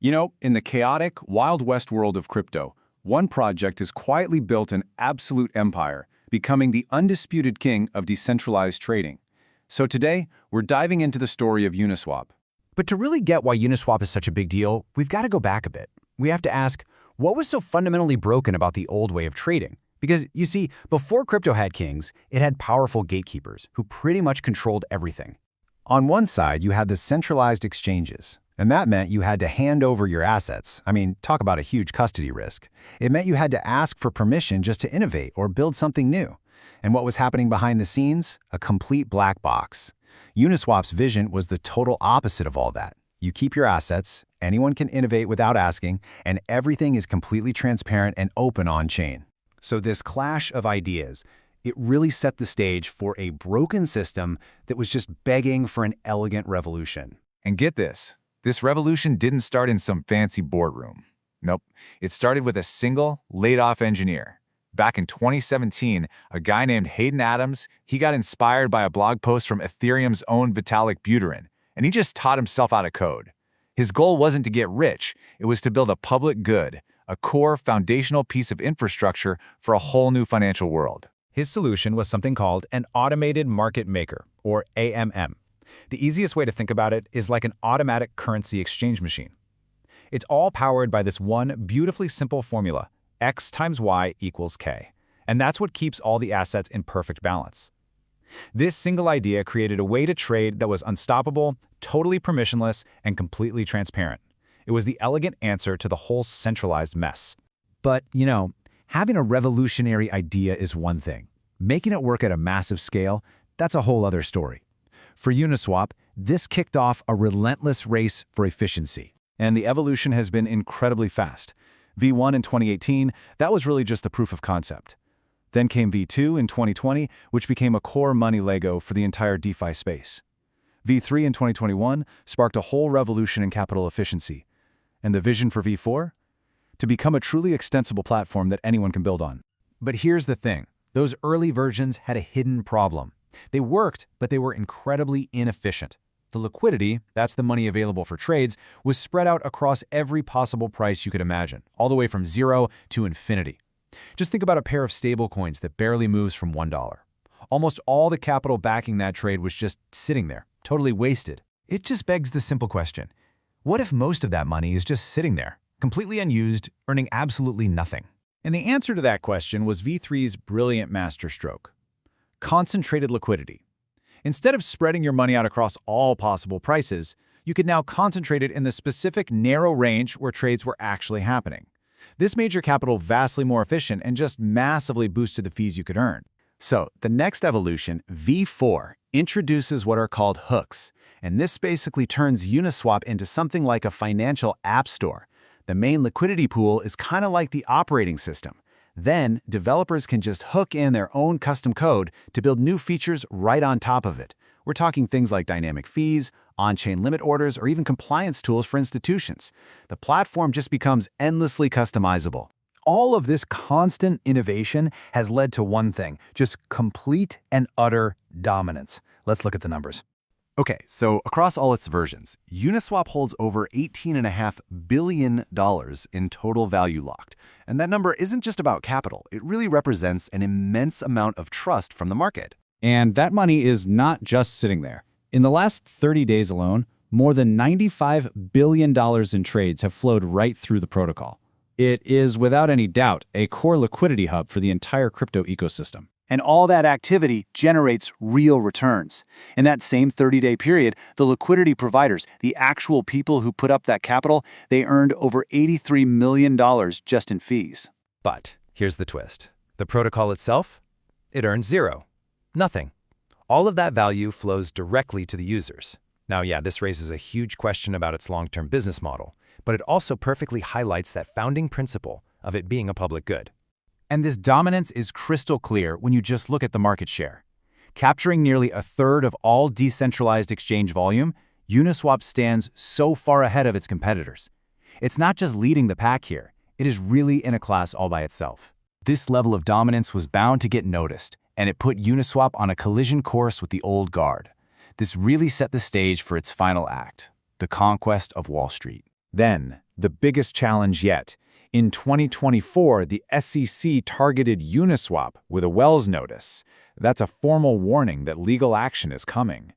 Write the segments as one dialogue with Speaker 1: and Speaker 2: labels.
Speaker 1: You know, in the chaotic, Wild West world of crypto, one project has quietly built an absolute empire, becoming the undisputed king of decentralized trading. So today, we're diving into the story of Uniswap.
Speaker 2: But to really get why Uniswap is such a big deal, we've got to go back a bit. We have to ask, what was so fundamentally broken about the old way of trading? Because, you see, before crypto had kings, it had powerful gatekeepers who pretty much controlled everything. On one side, you had the centralized exchanges, and that meant you had to hand over your assets. I mean, talk about a huge custody risk. It meant you had to ask for permission just to innovate or build something new. And what was happening behind the scenes? A complete black box. Uniswap's vision was the total opposite of all that. You keep your assets, anyone can innovate without asking, and everything is completely transparent and open on-chain. So this clash of ideas, it really set the stage for a broken system that was just begging for an elegant revolution.
Speaker 3: And get this revolution didn't start in some fancy boardroom. Nope, it started with a single, laid-off engineer. Back in 2017, a guy named Hayden Adams, he got inspired by a blog post from Ethereum's own Vitalik Buterin, and he just taught himself how to code. His goal wasn't to get rich, it was to build a public good, a core foundational piece of infrastructure for a whole new financial world.
Speaker 2: His solution was something called an automated market maker, or AMM. The easiest way to think about it is like an automatic currency exchange machine. It's all powered by this one beautifully simple formula, X times Y equals K. And that's what keeps all the assets in perfect balance. This single idea created a way to trade that was unstoppable, totally permissionless, and completely transparent. It was the elegant answer to the whole centralized mess. But, having a revolutionary idea is one thing. Making it work at a massive scale, that's a whole other story. For Uniswap, this kicked off a relentless race for efficiency.
Speaker 1: And the evolution has been incredibly fast. V1 in 2018, that was really just the proof of concept. Then came V2 in 2020, which became a core money Lego for the entire DeFi space. V3 in 2021 sparked a whole revolution in capital efficiency. And the vision for V4? To become a truly extensible platform that anyone can build on.
Speaker 2: But here's the thing. Those early versions had a hidden problem. They worked, but they were incredibly inefficient. The liquidity, that's the money available for trades, was spread out across every possible price you could imagine, all the way from 0 to infinity. Just think about a pair of stablecoins that barely moves from $1. Almost all the capital backing that trade was just sitting there, totally wasted. It just begs the simple question. What if most of that money is just sitting there, completely unused, earning absolutely nothing? And the answer to that question was V3's brilliant masterstroke. Concentrated liquidity. Instead of spreading your money out across all possible prices, you could now concentrate it in the specific narrow range where trades were actually happening. This made your capital vastly more efficient and just massively boosted the fees you could earn. So, the next evolution, V4, introduces what are called hooks, and this basically turns Uniswap into something like a financial app store. The main liquidity pool is kind of like the operating system. Then, developers can just hook in their own custom code to build new features right on top of it. We're talking things like dynamic fees, on-chain limit orders, or even compliance tools for institutions. The platform just becomes endlessly customizable. All of this constant innovation has led to one thing, just complete and utter dominance. Let's look at the numbers.
Speaker 3: Okay, so across all its versions, Uniswap holds over $18.5 billion in total value locked. And that number isn't just about capital. It really represents an immense amount of trust from the market.
Speaker 1: And that money is not just sitting there. In the last 30 days alone, more than $95 billion in trades have flowed right through the protocol. It is, without any doubt, a core liquidity hub for the entire crypto ecosystem.
Speaker 4: And all that activity generates real returns. In that same 30-day period, the liquidity providers, the actual people who put up that capital, they earned over $83 million just in fees.
Speaker 2: But here's the twist. The protocol itself? It earns zero. Nothing. All of that value flows directly to the users. Now, yeah, this raises a huge question about its long-term business model, but it also perfectly highlights that founding principle of it being a public good.
Speaker 4: And this dominance is crystal clear when you just look at the market share. Capturing nearly a third of all decentralized exchange volume, Uniswap stands so far ahead of its competitors. It's not just leading the pack here, it is really in a class all by itself. This level of dominance was bound to get noticed, and it put Uniswap on a collision course with the old guard. This really set the stage for its final act, the conquest of Wall Street.
Speaker 3: Then,
Speaker 1: the biggest challenge yet. In 2024, the SEC targeted Uniswap with a Wells notice. That's a formal warning that legal action is coming.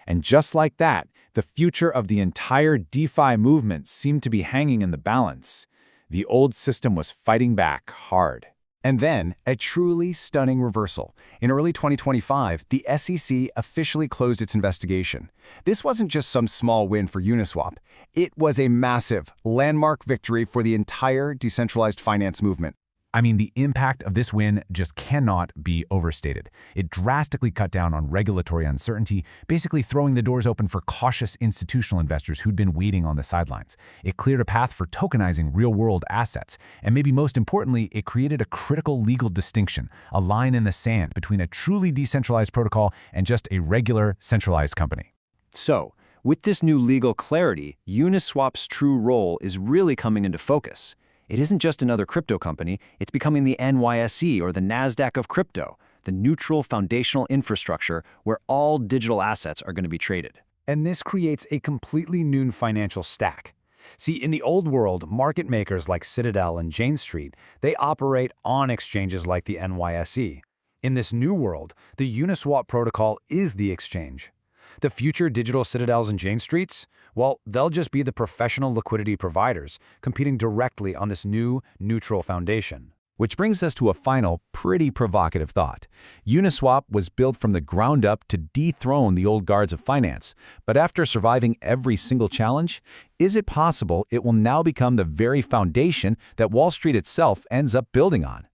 Speaker 1: And just like that, the future of the entire DeFi movement seemed to be hanging in the balance. The old system was fighting back hard.
Speaker 2: And then, a truly stunning reversal. In early 2025, the SEC officially closed its investigation. This wasn't just some small win for Uniswap. It was a massive, landmark victory for the entire decentralized finance movement.
Speaker 4: I mean, the impact of this win just cannot be overstated. It drastically cut down on regulatory uncertainty, basically throwing the doors open for cautious institutional investors who'd been waiting on the sidelines. It cleared a path for tokenizing real-world assets, and maybe most importantly, it created a critical legal distinction, a line in the sand between a truly decentralized protocol and just a regular centralized company.
Speaker 5: So, with this new legal clarity, Uniswap's true role is really coming into focus. It isn't just another crypto company, it's becoming the NYSE or the NASDAQ of crypto, the neutral foundational infrastructure where all digital assets are going to be traded.
Speaker 2: And this creates a completely new financial stack. See, in the old world, market makers like Citadel and Jane Street, they operate on exchanges like the NYSE. In this new world, the Uniswap protocol is the exchange. The future digital Citadels and Jane Streets? Well, they'll just be the professional liquidity providers, competing directly on this new, neutral foundation.
Speaker 1: Which brings us to a final, pretty provocative thought. Uniswap was built from the ground up to dethrone the old guards of finance. But after surviving every single challenge, is it possible it will now become the very foundation that Wall Street itself ends up building on?